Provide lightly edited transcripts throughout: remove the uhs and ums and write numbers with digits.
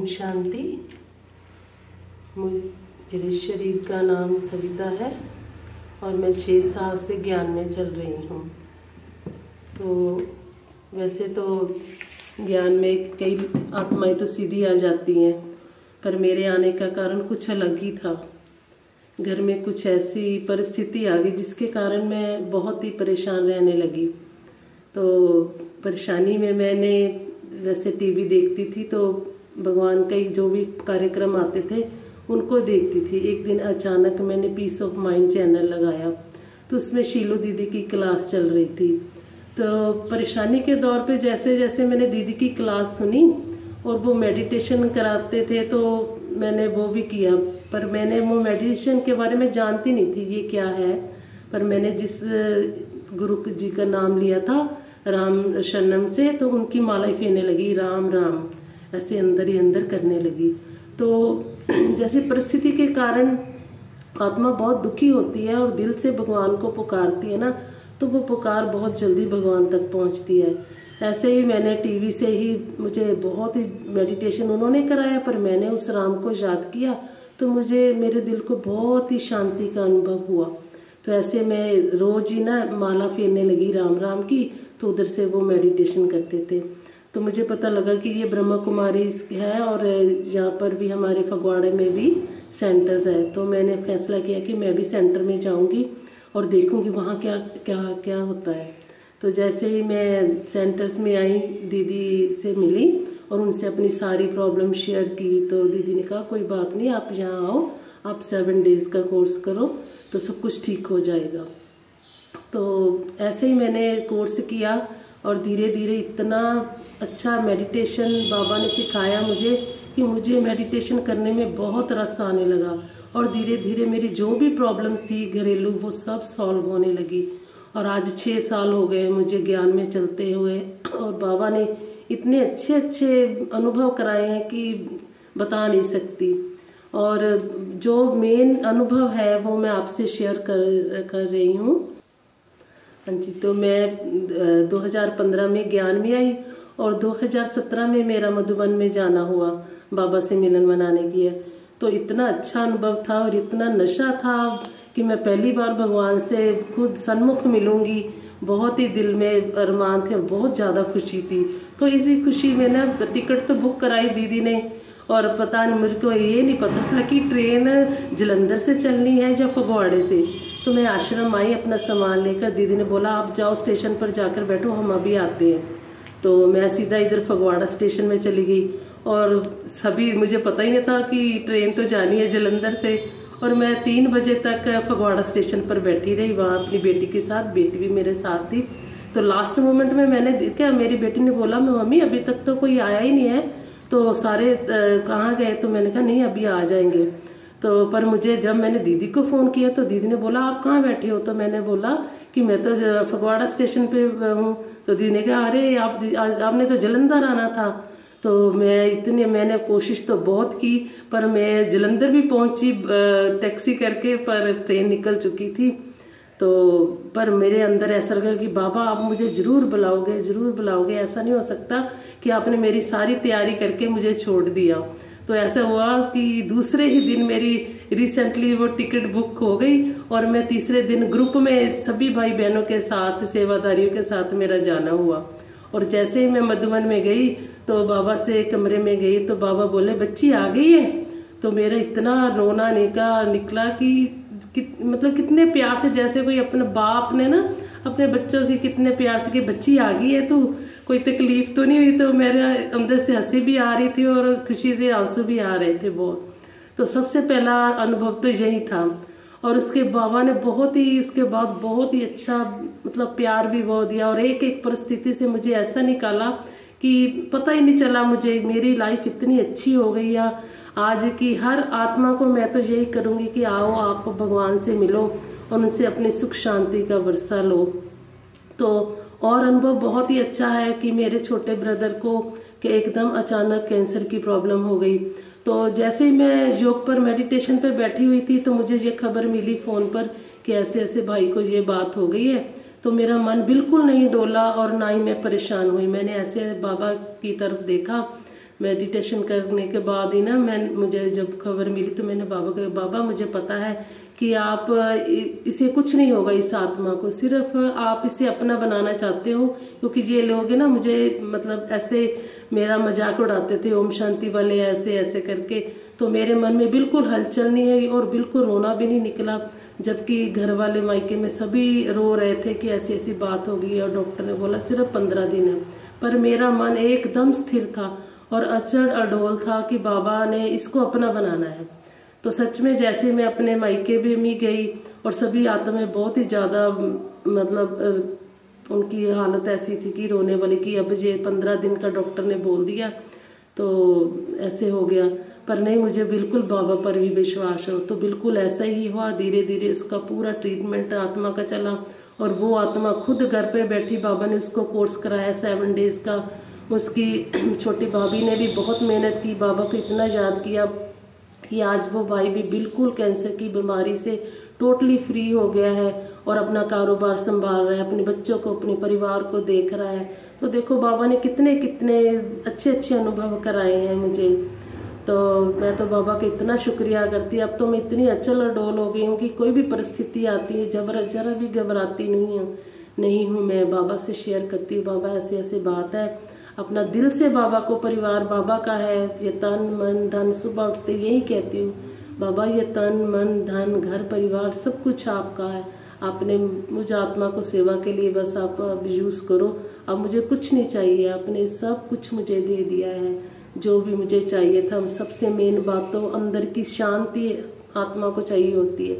ओम शांति। मेरे शरीर का नाम सविता है और मैं 6 साल से ज्ञान में चल रही हूँ। तो वैसे तो ज्ञान में कई आत्माएं तो सीधी आ जाती हैं, पर मेरे आने का कारण कुछ अलग ही था। घर में कुछ ऐसी परिस्थिति आ गई जिसके कारण मैं बहुत ही परेशान रहने लगी। तो परेशानी में मैंने वैसे टीवी देखती थी, तो भगवान के जो भी कार्यक्रम आते थे उनको देखती थी। एक दिन अचानक मैंने पीस ऑफ माइंड चैनल लगाया, तो उसमें शीलू दीदी की क्लास चल रही थी। तो परेशानी के दौर पे जैसे जैसे मैंने दीदी की क्लास सुनी और वो मेडिटेशन कराते थे, तो मैंने वो भी किया। पर मैंने वो मेडिटेशन के बारे में जानती नहीं थी ये क्या है। पर मैंने जिस गुरु जी का नाम लिया था राम शरणम से, तो उनकी माला ही फेरने लगी, राम राम ऐसे अंदर ही अंदर करने लगी। तो जैसे परिस्थिति के कारण आत्मा बहुत दुखी होती है और दिल से भगवान को पुकारती है ना, तो वो पुकार बहुत जल्दी भगवान तक पहुंचती है। ऐसे ही मैंने टीवी से ही मुझे बहुत ही मेडिटेशन उन्होंने कराया, पर मैंने उस राम को याद किया तो मुझे मेरे दिल को बहुत ही शांति का अनुभव हुआ। तो ऐसे मैं रोज ही ना माला फेरने लगी राम राम की, तो उधर से वो मेडिटेशन करते थे। तो मुझे पता लगा कि ये ब्रह्मा कुमारी है और यहाँ पर भी हमारे फगवाड़े में भी सेंटर्स है। तो मैंने फैसला किया कि मैं भी सेंटर में जाऊंगी और देखूंगी वहाँ क्या क्या क्या होता है। तो जैसे ही मैं सेंटर्स में आई, दीदी से मिली और उनसे अपनी सारी प्रॉब्लम शेयर की। तो दीदी ने कहा कोई बात नहीं, आप यहाँ आओ, आप 7 डेज का कोर्स करो तो सब कुछ ठीक हो जाएगा। तो ऐसे ही मैंने कोर्स किया और धीरे धीरे इतना अच्छा मेडिटेशन बाबा ने सिखाया मुझे कि मुझे मेडिटेशन करने में बहुत रस आने लगा। और धीरे धीरे मेरी जो भी प्रॉब्लम्स थी घरेलू, वो सब सॉल्व होने लगी। और आज 6 साल हो गए मुझे ज्ञान में चलते हुए, और बाबा ने इतने अच्छे अच्छे अनुभव कराए हैं कि बता नहीं सकती। और जो मेन अनुभव है वो मैं आपसे शेयर कर रही हूँ। हाँ जी, तो मैं 2015 में ज्ञान में आई और 2017 में मेरा मधुबन में जाना हुआ बाबा से मिलन मनाने की है। तो इतना अच्छा अनुभव था और इतना नशा था कि मैं पहली बार भगवान से खुद सन्मुख मिलूंगी, बहुत ही दिल में अरमान थे, बहुत ज़्यादा खुशी थी। तो इसी खुशी में ना टिकट तो बुक कराई दीदी ने, और पता नहीं, मुझको ये नहीं पता था कि ट्रेन जलंधर से चलनी है या फगवाड़े से। तो मैं आश्रम आई अपना सामान लेकर, दीदी ने बोला आप जाओ स्टेशन पर जाकर बैठो, हम अभी आते हैं। तो मैं सीधा इधर फगवाड़ा स्टेशन में चली गई और सभी, मुझे पता ही नहीं था कि ट्रेन तो जानी है जलंधर से। और मैं 3 बजे तक फगवाड़ा स्टेशन पर बैठी रही वहाँ अपनी बेटी के साथ, बेटी भी मेरे साथ थी। तो लास्ट मोमेंट में मैंने देखा, मेरी बेटी ने बोला मम्मी अभी तक तो कोई आया ही नहीं है, तो सारे कहाँ गए? तो मैंने कहा नहीं अभी आ जाएंगे। तो पर मुझे जब मैंने दीदी को फ़ोन किया तो दीदी ने बोला आप कहाँ बैठे हो? तो मैंने बोला कि मैं तो फगवाड़ा स्टेशन पे हूँ। तो दीदी ने कहा अरे आपने तो जलंधर आना था। तो मैंने कोशिश तो बहुत की, पर मैं जलंधर भी पहुंची टैक्सी करके, पर ट्रेन निकल चुकी थी। तो पर मेरे अंदर ऐसा लगा कि बाबा आप मुझे जरूर बुलाओगे, जरूर बुलाओगे, ऐसा नहीं हो सकता कि आपने मेरी सारी तैयारी करके मुझे छोड़ दिया। तो ऐसा हुआ कि दूसरे ही दिन मेरी रिसेंटली वो टिकट बुक हो गई और मैं तीसरे दिन ग्रुप में सभी भाई बहनों के साथ, सेवादारियों के साथ मेरा जाना हुआ। और जैसे ही मैं मधुबन में गई तो बाबा से कमरे में गई तो बाबा बोले बच्ची आ गई है। तो मेरा इतना रोना निकला कि मतलब कितने प्यार से, जैसे कोई अपने बाप ने ना अपने बच्चों से कितने प्यार से कि बच्ची आ गई है, तो कोई तकलीफ तो नहीं हुई। तो मेरे अंदर से हंसी भी आ रही थी और खुशी से आंसू भी आ रहे थे बहुत। तो सबसे पहला अनुभव तो यही था। और उसके बाबा ने उसके बाद बहुत ही अच्छा मतलब प्यार भी बहुत दिया, और एक एक परिस्थिति से मुझे ऐसा निकाला कि पता ही नहीं चला मुझे, मेरी लाइफ इतनी अच्छी हो गई है आज की। हर आत्मा को मैं तो यही करूंगी कि आओ आप भगवान से मिलो और उनसे अपनी सुख शांति का वर्षा लो। तो और अनुभव बहुत ही अच्छा है कि मेरे छोटे ब्रदर को कि एकदम अचानक कैंसर की प्रॉब्लम हो गई। तो जैसे ही मैं योग पर मेडिटेशन पर बैठी हुई थी तो मुझे ये खबर मिली फोन पर कि ऐसे ऐसे भाई को ये बात हो गई है। तो मेरा मन बिल्कुल नहीं डोला और ना ही मैं परेशान हुई। मैंने ऐसे बाबा की तरफ देखा मेडिटेशन करने के बाद ही ना मुझे जब खबर मिली तो मैंने बाबा को, बाबा मुझे पता है कि आप इसे कुछ नहीं होगा, इस आत्मा को सिर्फ आप इसे अपना बनाना चाहते हो, क्योंकि ये लोग है ना मुझे मतलब ऐसे मेरा मजाक उड़ाते थे, ओम शांति वाले ऐसे ऐसे करके। तो मेरे मन में बिल्कुल हलचल नहीं है और बिल्कुल रोना भी नहीं निकला, जबकि घर वाले मायके में सभी रो रहे थे कि ऐसी ऐसी बात होगी और डॉक्टर ने बोला सिर्फ 15 दिन है। पर मेरा मन एकदम स्थिर था और अचड़ अडोल था कि बाबा ने इसको अपना बनाना है। तो सच में जैसे मैं अपने मायके भी गई और सभी आत्माएं बहुत ही ज्यादा मतलब उनकी हालत ऐसी थी कि रोने वाली, कि अब ये 15 दिन का डॉक्टर ने बोल दिया तो ऐसे हो गया। पर नहीं, मुझे बिल्कुल बाबा पर भी विश्वास हो। तो बिल्कुल ऐसा ही हुआ, धीरे धीरे उसका पूरा ट्रीटमेंट आत्मा का चला और वो आत्मा खुद घर पे बैठी, बाबा ने उसको कोर्स कराया 7 डेज का। उसकी छोटी भाभी ने भी बहुत मेहनत की, बाबा को इतना याद किया कि आज वो भाई भी बिल्कुल कैंसर की बीमारी से टोटली फ्री हो गया है और अपना कारोबार संभाल रहा है, अपने बच्चों को अपने परिवार को देख रहा है। तो देखो बाबा ने कितने कितने अच्छे अच्छे अनुभव कराए हैं मुझे। तो मैं तो बाबा का इतना शुक्रिया करती हूँ। अब तो मैं इतनी अचल अडोल हो गई हूँ कि कोई भी परिस्थिति आती है जरा भी घबराती नहीं हूँ। मैं बाबा से शेयर करती हूँ, बाबा ऐसे ऐसे बात है, अपना दिल से बाबा को, परिवार बाबा का है, ये तन मन धन, सुबह उठते यही कहती हूँ बाबा ये तन मन धन घर परिवार सब कुछ आपका है, आपने मुझे आत्मा को सेवा के लिए बस आप अब यूज करो, अब मुझे कुछ नहीं चाहिए, आपने सब कुछ मुझे दे दिया है जो भी मुझे चाहिए था। सबसे मेन बात तो अंदर की शांति आत्मा को चाहिए होती है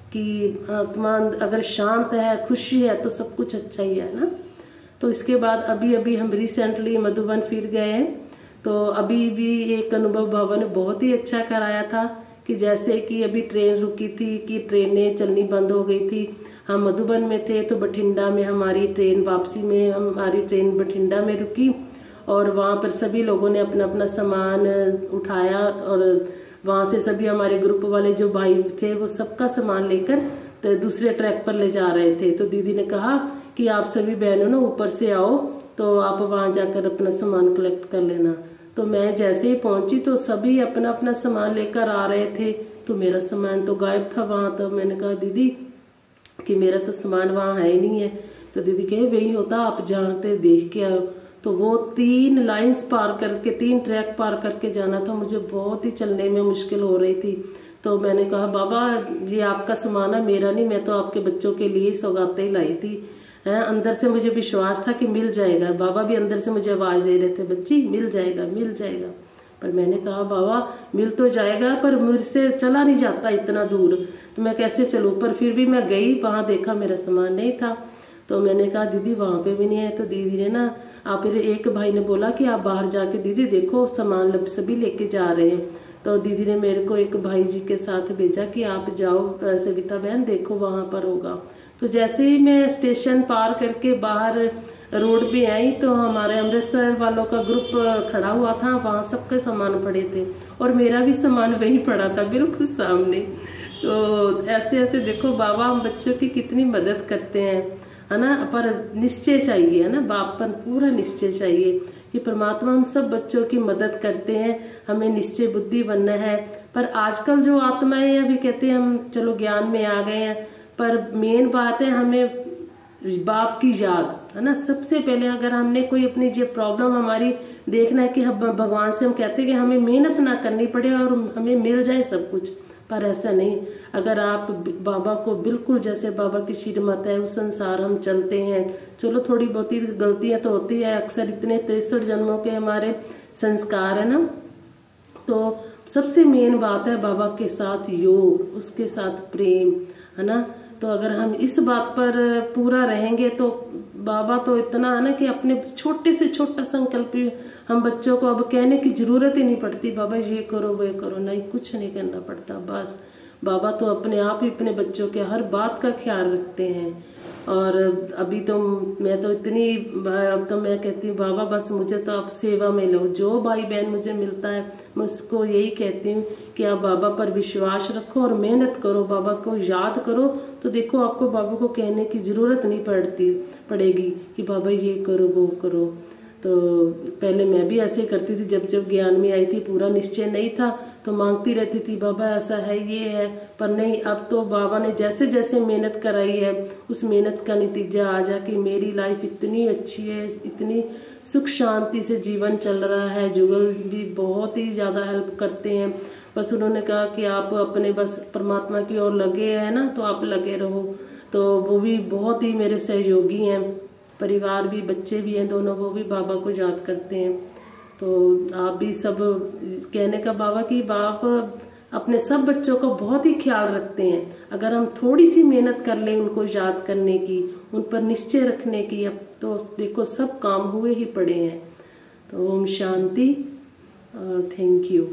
कि आत्मा अगर शांत है, खुशी है तो सब कुछ अच्छा ही है ना। तो इसके बाद अभी हम रिसेंटली मधुबन फिर गए हैं। तो अभी भी एक अनुभव बाबा ने बहुत ही अच्छा कराया था कि जैसे कि अभी ट्रेन रुकी थी कि ट्रेनें चलनी बंद हो गई थी, हम मधुबन में थे तो बठिंडा में हमारी ट्रेन वापसी में हमारी ट्रेन बठिंडा में रुकी और वहाँ पर सभी लोगों ने अपना अपना सामान उठाया और वहाँ से सभी हमारे ग्रुप वाले जो भाई थे वो सबका सामान लेकर तो दूसरे ट्रैक पर ले जा रहे थे। तो दीदी ने कहा कि आप सभी बहनों ना ऊपर से आओ तो आप वहाँ जाकर अपना सामान कलेक्ट कर लेना। तो मैं जैसे ही पहुंची तो सभी अपना अपना सामान लेकर आ रहे थे, तो मेरा सामान तो गायब था वहाँ। तो मैंने कहा दीदी कि मेरा तो सामान वहाँ है ही नहीं है। तो दीदी कहे वही होता, आप जानते देख के आओ। तो वो 3 लाइंस पार करके 3 ट्रैक पार करके जाना था, मुझे बहुत ही चलने में मुश्किल हो रही थी। तो मैंने कहा बाबा ये आपका सामान है, मेरा नहीं, मैं तो आपके बच्चों के लिए सौगातें ही लाई थी। अंदर से मुझे विश्वास था कि मिल जाएगा, बाबा भी अंदर से मुझे आवाज दे रहे थे बच्ची मिल जाएगा मिल जाएगा। पर मैंने कहा बाबा मिल तो जाएगा पर मुझसे चला नहीं जाता इतना दूर, तो मैं कैसे चलूं। पर फिर भी मैं गई, वहां देखा मेरा सामान नहीं था। तो मैंने कहा दीदी वहां पे भी नहीं है। तो दीदी ने ना फिर एक भाई ने बोला कि आप बाहर जाके दीदी देखो सामान सभी लेके जा रहे हैं। तो दीदी ने मेरे को एक भाई जी के साथ भेजा कि आप जाओ सविता बहन देखो वहां पर होगा। तो जैसे ही मैं स्टेशन पार करके बाहर रोड पे आई तो हमारे अमृतसर वालों का ग्रुप खड़ा हुआ था, वहां सबके सामान पड़े थे और मेरा भी सामान वहीं पड़ा था बिल्कुल सामने। तो ऐसे ऐसे देखो बाबा हम बच्चों की कितनी मदद करते हैं, है ना। पर निश्चय चाहिए, है ना, बाप पर पूरा निश्चय चाहिए कि परमात्मा हम सब बच्चों की मदद करते हैं, हमें निश्चय बुद्धि बनना है। पर आजकल जो आत्माएं अभी कहते हैं हम चलो ज्ञान में आ गए हैं, पर मेन बात है हमें बाप की याद, है ना। सबसे पहले अगर हमने कोई अपनी जो प्रॉब्लम हमारी देखना है कि हम भगवान से हम कहते हैं कि हमें मेहनत ना करनी पड़े और हमें मिल जाए सब कुछ, पर ऐसा नहीं। अगर आप बाबा को बिल्कुल जैसे बाबा की श्रीमत है उस संसार हम चलते हैं, चलो थोड़ी बहुत गलतियां तो होती है, अक्सर इतने 63 जन्मों के हमारे संस्कार है ना। तो सबसे मेन बात है बाबा के साथ योग, उसके साथ प्रेम, है ना। तो अगर हम इस बात पर पूरा रहेंगे तो बाबा तो इतना है ना कि अपने छोटे से छोटा संकल्प हम बच्चों को अब कहने की जरूरत ही नहीं पड़ती बाबा ये करो वो करो, नहीं कुछ नहीं करना पड़ता। बस बाबा तो अपने आप ही अपने बच्चों के हर बात का ख्याल रखते हैं। और अभी तो मैं तो इतनी, अब तो मैं कहती हूँ बाबा बस मुझे तो आप सेवा में लो, जो भाई बहन मुझे मिलता है मैं उसको यही कहती हूँ कि आप बाबा पर विश्वास रखो और मेहनत करो, बाबा को याद करो। तो देखो आपको बाबा को कहने की जरूरत नहीं पड़ेगी कि बाबा ये करो वो करो। तो पहले मैं भी ऐसे करती थी, जब जब ज्ञान में आई थी, पूरा निश्चय नहीं था तो मांगती रहती थी बाबा ऐसा है ये है, पर नहीं, अब तो बाबा ने जैसे जैसे मेहनत कराई है उस मेहनत का नतीजा आ जा कि मेरी लाइफ इतनी अच्छी है, इतनी सुख शांति से जीवन चल रहा है। जुगल भी बहुत ही ज़्यादा हेल्प करते हैं। बस उन्होंने कहा कि आप अपने बस परमात्मा की ओर लगे हैं ना, तो आप लगे रहो। तो वो भी बहुत ही मेरे सहयोगी हैं, परिवार भी, बच्चे भी हैं दोनों, वो भी बाबा को याद करते हैं। तो आप भी सब, कहने का बाबा कि बाबा अपने सब बच्चों का बहुत ही ख्याल रखते हैं। अगर हम थोड़ी सी मेहनत कर लें उनको याद करने की, उन पर निश्चय रखने की, अब तो देखो सब काम हुए ही पड़े हैं। तो ओम शांति और थैंक यू।